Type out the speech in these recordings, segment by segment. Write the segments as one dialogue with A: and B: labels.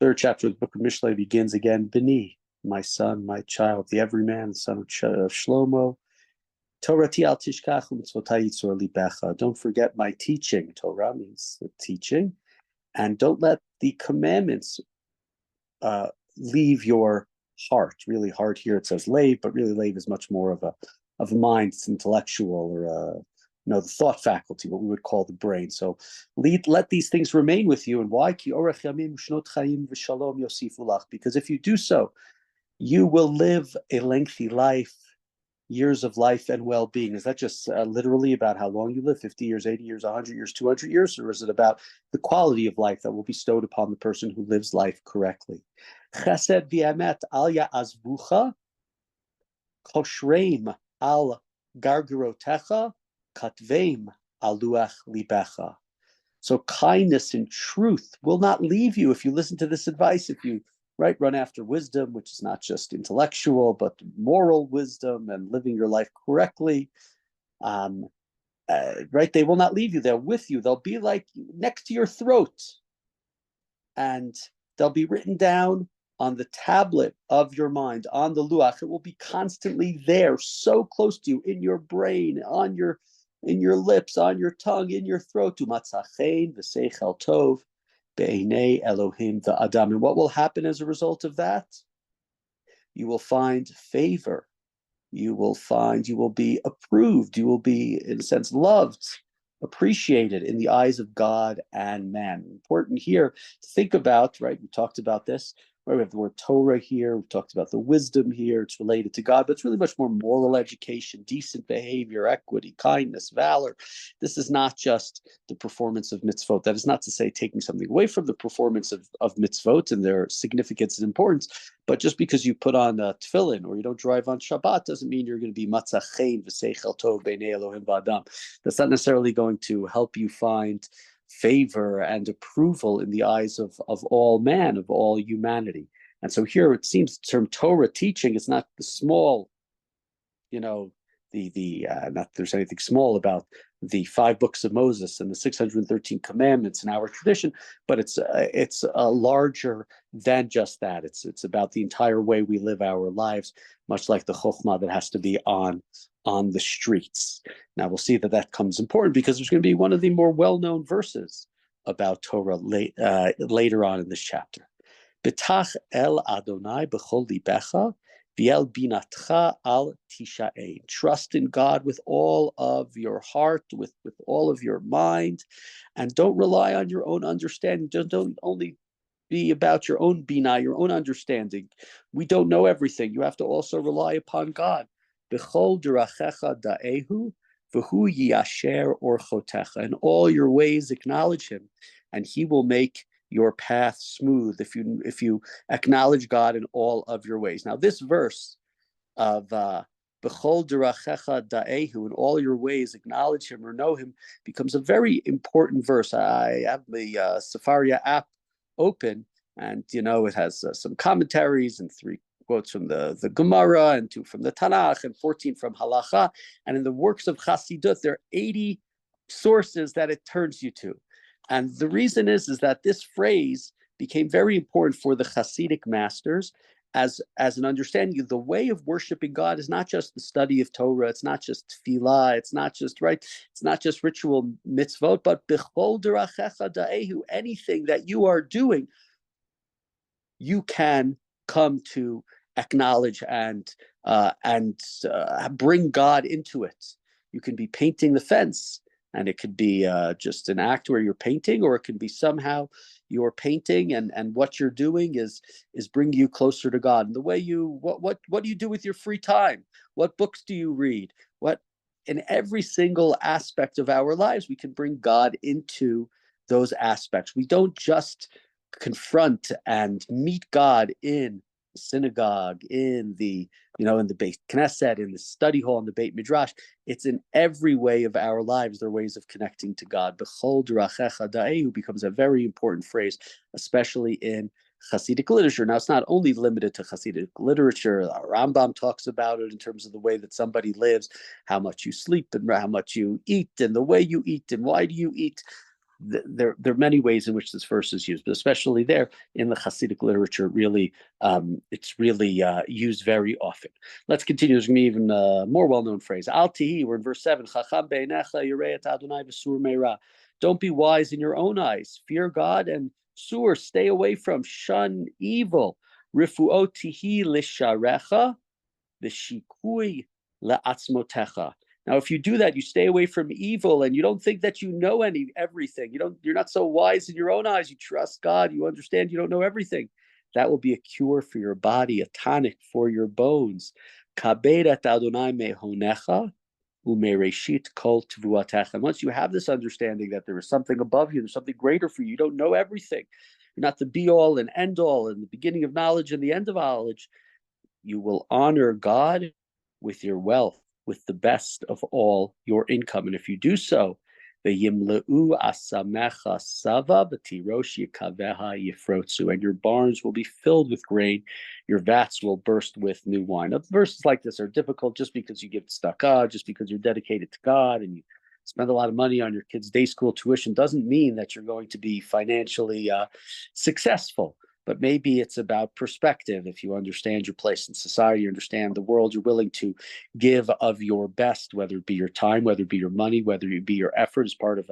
A: Third chapter of the book of Mishlei begins again, Bini, my son, my child, the everyman, the son of Shlomo. Torati al tishkach u'mitzvotai yitzor libecha. Don't forget my teaching. Torah means the teaching. And don't let the commandments leave your heart. Really, heart here it says lave, but really lave is much more of a mind. It's intellectual or the thought faculty, what we would call the brain. So let these things remain with you. And why? Because if you do so, you will live a lengthy life, years of life and well-being. Is that just literally about how long you live, 50 years, 80 years, 100 years, 200 years? Or is it about the quality of life that will be bestowed upon the person who lives life correctly? Chesed v'emet al ya'azvucha koshreim al gargarotecha katveim aluach libecha. So kindness and truth will not leave you if you listen to this advice, if you run after wisdom, which is not just intellectual, but moral wisdom and living your life correctly. They will not leave you. They're with you. They'll be like next to your throat. And they'll be written down on the tablet of your mind, on the luach. It will be constantly there, so close to you, in your brain, in your lips, on your tongue, in your throat. Umatzachein v'seichel tov be'enei Elohim v'adam. And what will happen as a result of that? You will find favor. You will be approved. You will be, in a sense, loved, appreciated in the eyes of God and man. Important here to think about, right? We talked about this. Right, we have the word Torah here. We've talked about the wisdom here. It's related to God, but it's really much more moral education, decent behavior, equity, kindness, valor. This is not just the performance of mitzvot. That is not to say taking something away from the performance of mitzvot and their significance and importance, but just because you put on a tefillin or you don't drive on Shabbat doesn't mean you're going to be matzachein v'seichel tov b'nei Elohim v'adam. That's not necessarily going to help you find favor and approval in the eyes of all man, of all humanity. And so here it seems the term Torah teaching is not the small, not that there's anything small about the 5 books of Moses and the 613 commandments in our tradition, but it's larger than just that. It's about the entire way we live our lives, much like the chokhmah that has to be on the streets. Now we'll see that comes important because there's going to be one of the more well-known verses about Torah later on in this chapter. B'tach el Adonai b'chol libecha v'el binatcha al tisha'ein. Trust in God with all of your heart, with all of your mind, and don't rely on your own understanding. Don't only be about your own bina, your own understanding. We don't know everything. You have to also rely upon God. B'chol derachecha da'ehu v'hu yiyasher orchotecha. In all your ways acknowledge him, and he will make your path smooth if you acknowledge God in all of your ways. Now, this verse of B'chol derachecha da'ehu, in all your ways acknowledge him or know him, becomes a very important verse. I have the Sefaria app open, and it has some commentaries and 3 quotes from the Gemara and 2 from the Tanakh and 14 from Halacha. And in the works of Chassidut, there are 80 sources that it turns you to. And the reason is that this phrase became very important for the Hasidic masters as an understanding of the way of worshiping God is not just the study of Torah, it's not just tefillah, it's not just ritual mitzvot, but b'chol derachecha da'ehu, anything that you are doing, you can come to acknowledge and bring God into it. You can be painting the fence, and it could be just an act where you're painting, or it can be somehow you're painting and what you're doing is bringing you closer to God. And the way what do you do with your free time? What books do you read? What in every single aspect of our lives, we can bring God into those aspects. We don't just confront and meet God in the synagogue, in the Beit Knesset, in the study hall, in the Beit Midrash. It's in every way of our lives. There are ways of connecting to God. B'chol derachecha da'ehu becomes a very important phrase, especially in Hasidic literature. Now, it's not only limited to Hasidic literature. Rambam talks about it in terms of the way that somebody lives, how much you sleep and how much you eat, and the way you eat, and why do you eat. there are many ways in which this verse is used, but especially there in the Hasidic literature, really, it's really used very often. Let's continue. There's going to be even more well-known phrase. Al tihi, we're in verse 7. Chacham be'enecha yirei et Adonai v'sur meira. Don't be wise in your own eyes. Fear God and sur, stay away from, shun evil. Rifuot tihi lisharecha v'shikui le'atzmotecha. Now, if you do that, you stay away from evil, and you don't think that you know everything. You're not so wise in your own eyes. You trust God. You understand you don't know everything. That will be a cure for your body, a tonic for your bones. Kabed et Adonai mehonecha umereshit kol tvuatecha. And once you have this understanding that there is something above you, there's something greater for you. You don't know everything. You're not the be all and end all, and the beginning of knowledge and the end of knowledge. You will honor God with your wealth, with the best of all your income. And if you do so, the yimleu asamecha sava v'tirosh yikaveha yifrotzu, and your barns will be filled with grain, your vats will burst with new wine. Now, verses like this are difficult just because you give tzedakah, just because you're dedicated to God, and you spend a lot of money on your kids' day school tuition doesn't mean that you're going to be financially successful. But maybe it's about perspective. If you understand your place in society, you understand the world, you're willing to give of your best, whether it be your time, whether it be your money, whether it be your effort as part of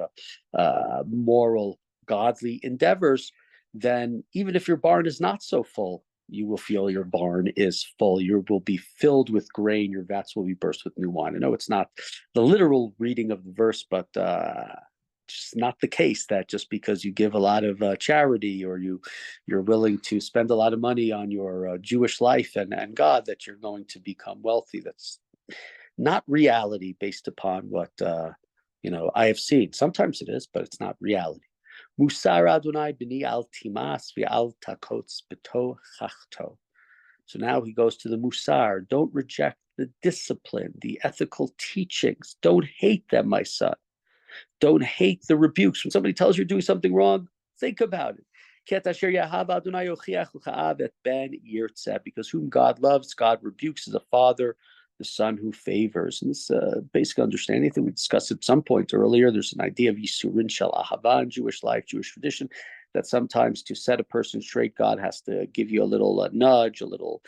A: a moral, godly endeavors, then even if your barn is not so full, you will feel your barn is full. You will be filled with grain. Your vats will be burst with new wine. I know it's not the literal reading of the verse, but just not the case that just because you give a lot of charity, or you're willing to spend a lot of money on your Jewish life and God, that you're going to become wealthy. That's not reality based upon what I have seen. Sometimes it is, but it's not reality. Musar Adonai b'ni al timas v'al takotz b'to chachto. So now he goes to the musar. Don't reject the discipline, the ethical teachings. Don't hate them, my son. Don't hate the rebukes. When somebody tells you you're doing something wrong, think about it. Because whom God loves, God rebukes as a father, the son who favors. And this basic understanding that we discussed at some point earlier, there's an idea of Yisurin Shel Ahava in Jewish life, Jewish tradition, that sometimes to set a person straight, God has to give you a little nudge, a little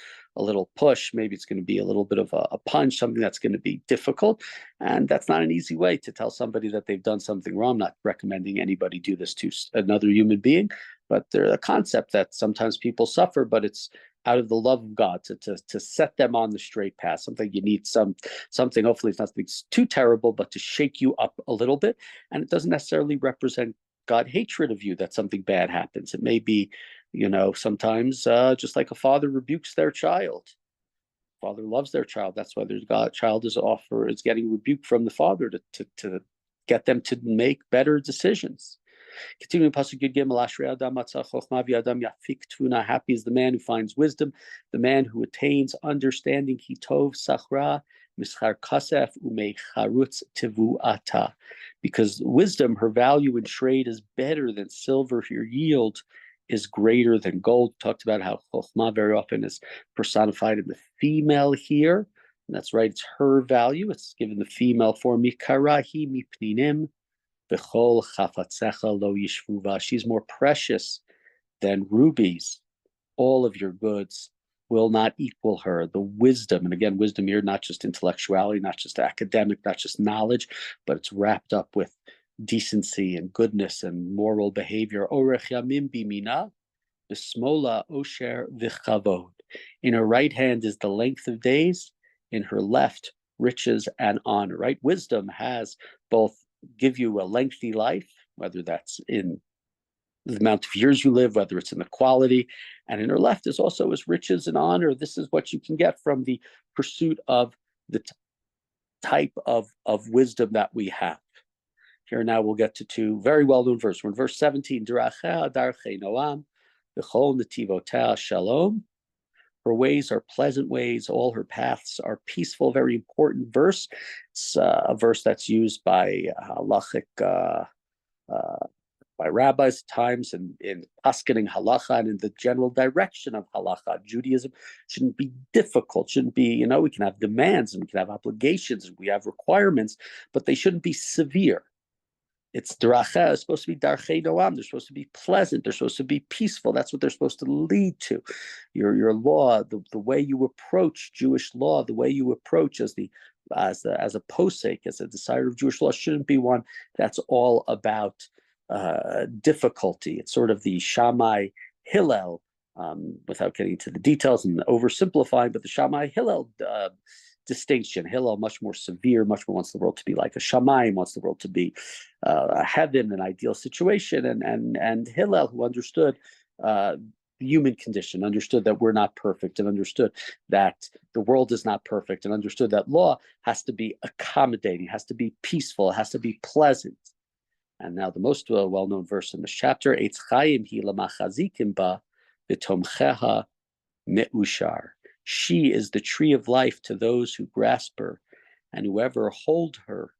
A: push. Maybe it's going to be a little bit of a punch, something that's going to be difficult. And that's not an easy way to tell somebody that they've done something wrong. I'm not recommending anybody do this to another human being, but there's a concept that sometimes people suffer, but it's out of the love of God to set them on the straight path. Something you need something, hopefully it's nothing too terrible, but to shake you up a little bit. And it doesn't necessarily represent God hatred of you that something bad happens. It may be, sometimes just like a father rebukes their child. Father loves their child. That's why there's God. Child is getting rebuked from the father to get them to make better decisions. Continuing pasuk Yud Gimel, Ashrei Adam matzah chochma v'Adam yafik tuna. Happy is the man who finds wisdom, the man who attains understanding. Hitov sachra mischar kasef umecharutz tivuata. Because wisdom, her value in trade is better than silver. Her yield is greater than gold. Talked about how chochma very often is personified in the female here. And that's right, it's her value. It's given the female form. Mikarahi mipninim. She's more precious than rubies. All of your goods will not equal her. The wisdom, and again, wisdom here, not just intellectuality, not just academic, not just knowledge, but it's wrapped up with decency and goodness and moral behavior. Orech yamim bimina, b'smola osher v'chavod. In her right hand is the length of days, in her left, riches and honor, right? Wisdom has both give you a lengthy life, whether that's in the amount of years you live, whether it's in the quality, and in her left is also as riches and honor. This is what you can get from the pursuit of the type of wisdom that we have. Here now we'll get to two very well-known verses. We're in verse 17, Darachea darchei noam, v'chol netivotah shalom. Her ways are pleasant ways. All her paths are peaceful. Very important verse. It's a verse that's used by halachic, by rabbis at times in paskening halacha and in the general direction of halacha. Judaism shouldn't be difficult. Shouldn't be, we can have demands and we can have obligations and we have requirements, but they shouldn't be severe. It's deracha, it's supposed to be darchei noam. They're supposed to be pleasant. They're supposed to be peaceful. That's what they're supposed to lead to. Your law, the way you approach Jewish law, the way you approach as a posek, as a decider of Jewish law, shouldn't be one that's all about difficulty. It's sort of the Shammai Hillel, without getting into the details and oversimplifying, but the Shammai Hillel distinction. Hillel much more severe, much more wants the world to be like a Shammai, wants the world to be a heaven, an ideal situation, and Hillel, who understood the human condition, understood that we're not perfect, and understood that the world is not perfect, and understood that law has to be accommodating, has to be peaceful, has to be pleasant. And now the most well-known verse in this chapter, Eitz Chaim hi lamachazikim ba v'tomcheha me'ushar. She is the tree of life to those who grasp her, and whoever hold her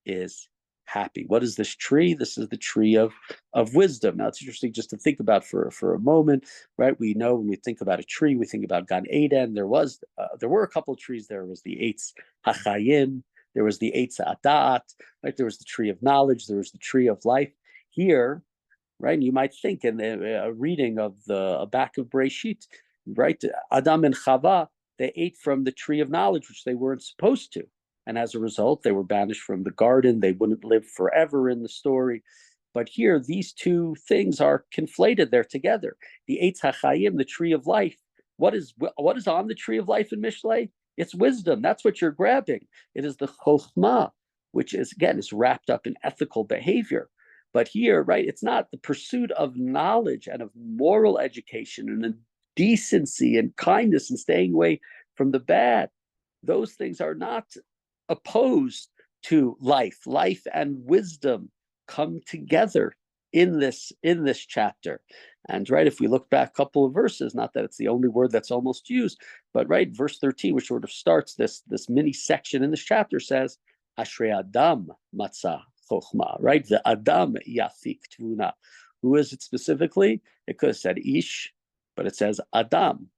A: is happy. What is this tree? This is the tree of wisdom. Now, it's interesting just to think about for a moment, right? We know when we think about a tree, we think about Gan Eden. There were a couple of trees. There was the Eitz HaChayim, there was the Eitz HaDa'at, right? There was the tree of knowledge, there was the tree of life. Here, right? And you might think in a reading of the back of Breshit, right? Adam and Chava, they ate from the tree of knowledge, which they weren't supposed to. And as a result, they were banished from the garden. They wouldn't live forever in the story. But here, these two things are conflated. They're together. The Eitz HaChayim, the tree of life. What is on the tree of life in Mishlei? It's wisdom. That's what you're grabbing. It is the Chokhmah, which is wrapped up in ethical behavior. But here, right, it's not the pursuit of knowledge and of moral education and decency and kindness and staying away from the bad. Those things are not opposed to life. Life and wisdom come together in this chapter. And right, if we look back a couple of verses, not that it's the only word that's almost used, but right, verse 13, which sort of starts this mini section in this chapter, says, Ashrei Adam matzah chokhmah, right? The Adam yafik tvuna. Who is it specifically? It could have said Ish, but it says Adam,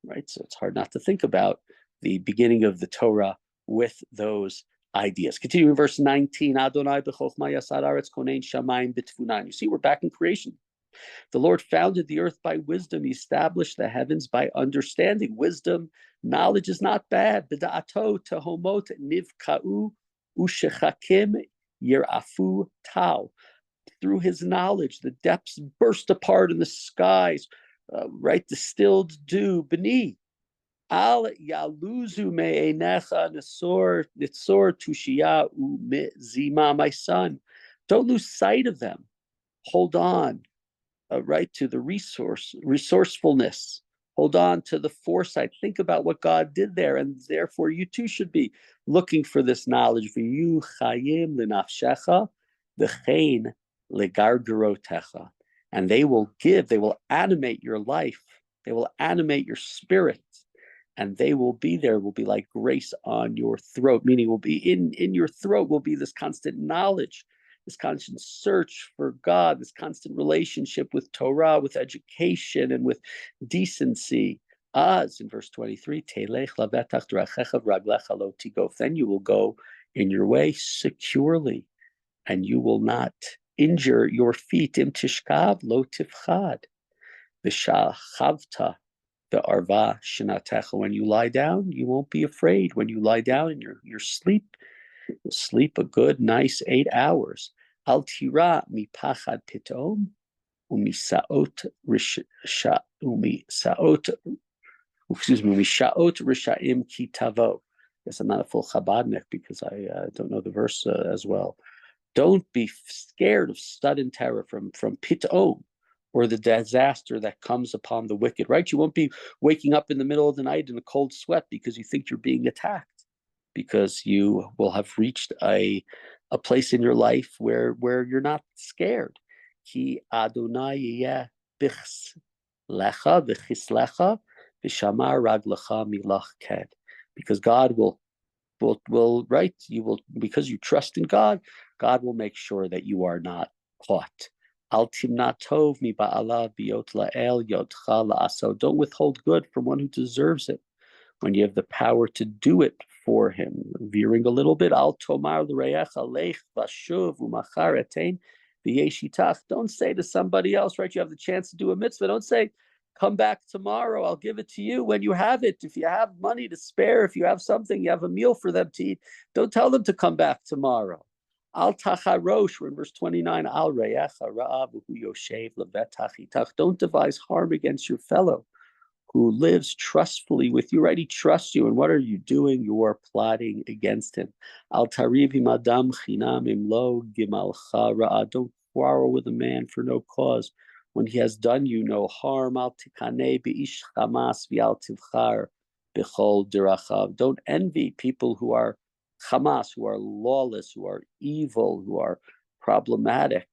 A: right? So it's hard not to think about the beginning of the Torah with those ideas. Continue in verse 19. Adonai b'chokhmah yasar haaretz konein shamayim b'tvuna. You see, we're back in creation. The Lord founded the earth by wisdom. He established the heavens by understanding. Wisdom, knowledge is not bad. B'da'ato tehomot nivka'u ushechakim yirafu tau. Through his knowledge, the depths burst apart in the skies. Right, distilled dew beneath. Al yaluzu me'enecha nitzor tushia u'mizima. My son, don't lose sight of them. Hold on, right, to the resourcefulness. Hold on to the foresight. Think about what God did there, and therefore you too should be looking for this knowledge. V'yu chayim lenafshecha v'chein legargarotecha. And they will animate your life. They will animate your spirit. And they will be there, will be like grace on your throat, meaning will be in your throat will be this constant knowledge, this constant search for God, this constant relationship with Torah, with education, and with decency. As in verse 23, Telech lavetach drachecha v'raglecha lo tigof. Then you will go in your way securely, and you will not injure your feet. Im tishkav lo tifchad v'shachavta be'arva shinatecha. When you lie down, you won't be afraid. When you lie down in your sleep, you'll sleep a good, nice 8 hours. Al tira mipachad pitom umisaot rishaim kitavo. Yes, I'm not a full Chabadnik because I don't know the verse as well. Don't be scared of sudden terror from pitom, or the disaster that comes upon the wicked, right? You won't be waking up in the middle of the night in a cold sweat because you think you're being attacked, because you will have reached a place in your life where you're not scared. Ki Adonai yeh bichs lecha v'chislecha v'shamar raglecha milach ked. Because God will right, you will, because you trust in God, God will make sure that you are not caught. Al timna tov mi ba'ala biyot la'el yodcha la'aso. Don't withhold good from one who deserves it when you have the power to do it for him. Veering a little bit, Al Tomar l'reyecha lech vashuv u'machar etein v'yeshitach. Don't say to somebody else, right? You have the chance to do a mitzvah. Don't say, come back tomorrow, I'll give it to you when you have it. If you have money to spare, if you have something, you have a meal for them to eat, don't tell them to come back tomorrow. Al tacharosh, we're in verse 29, Al reyecha ra'av u'hu yoshev levet hachitach. Don't devise harm against your fellow who lives trustfully with you, right? He trusts you. And what are you doing? You are plotting against him. Al tarivim adam chinam imlo gimalcha ra'ah. Don't quarrel with a man for no cause when he has done you no harm. Al tikane beish chamas v'al tivchar b'chol dirachav. Don't envy people who are Hamas, who are lawless, who are evil, who are problematic.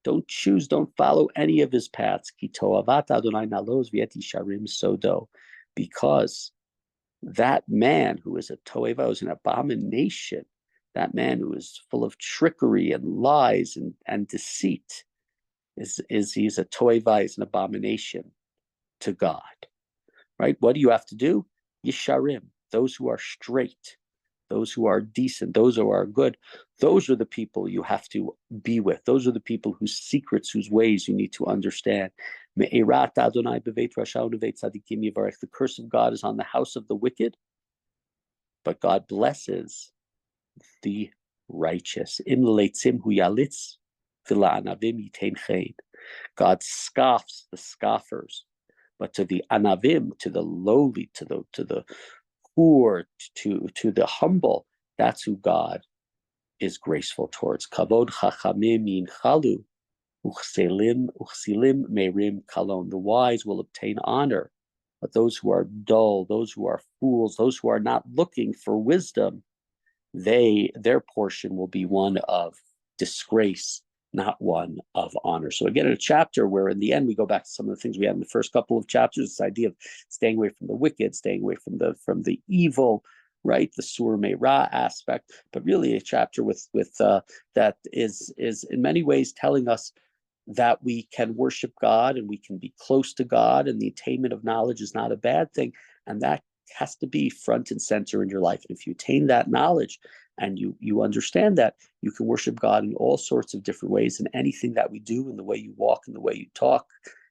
A: Don't choose, don't follow any of his paths. Because that man who is a toeva, is an abomination, that man who is full of trickery and lies and deceit, he's a toeva, is an abomination to God. Right? What do you have to do? Yesharim, those who are straight, those who are decent, those who are good, those are the people you have to be with. Those are the people whose secrets, whose ways you need to understand. The curse of God is on the house of the wicked, but God blesses the righteous. God scoffs the scoffers, but to the anavim, to the lowly, to the poor, to the humble, that's who God is graceful towards. Kavod chachamim yinchalu, uchselim merim kalon. The wise will obtain honor, but those who are dull, those who are fools, those who are not looking for wisdom, their portion will be one of disgrace, not one of honor. So again, in a chapter where in the end we go back to some of the things we had in the first couple of chapters, this idea of staying away from the wicked, staying away from the evil, right? The sur meira aspect, but really a chapter with that is in many ways telling us that we can worship God and we can be close to God, and the attainment of knowledge is not a bad thing, and that has to be front and center in your life. And if you attain that knowledge and you understand that, you can worship God in all sorts of different ways. And anything that we do, in the way you walk, in the way you talk,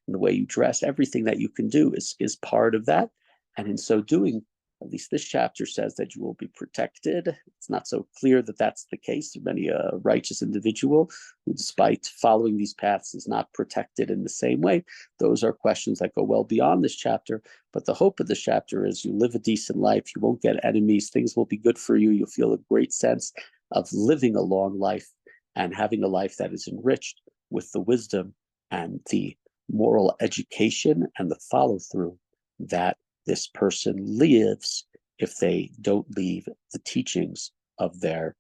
A: in the way you dress, everything that you can do is part of that. And in so doing, at least this chapter says that you will be protected. It's not so clear that that's the case. Many a righteous individual who, despite following these paths, is not protected in the same way. Those are questions that go well beyond this chapter. But the hope of this chapter is you live a decent life. You won't get enemies. Things will be good for you. You'll feel a great sense of living a long life and having a life that is enriched with the wisdom and the moral education and the follow-through that this person lives if they don't leave the teachings of their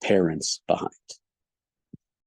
A: parents behind.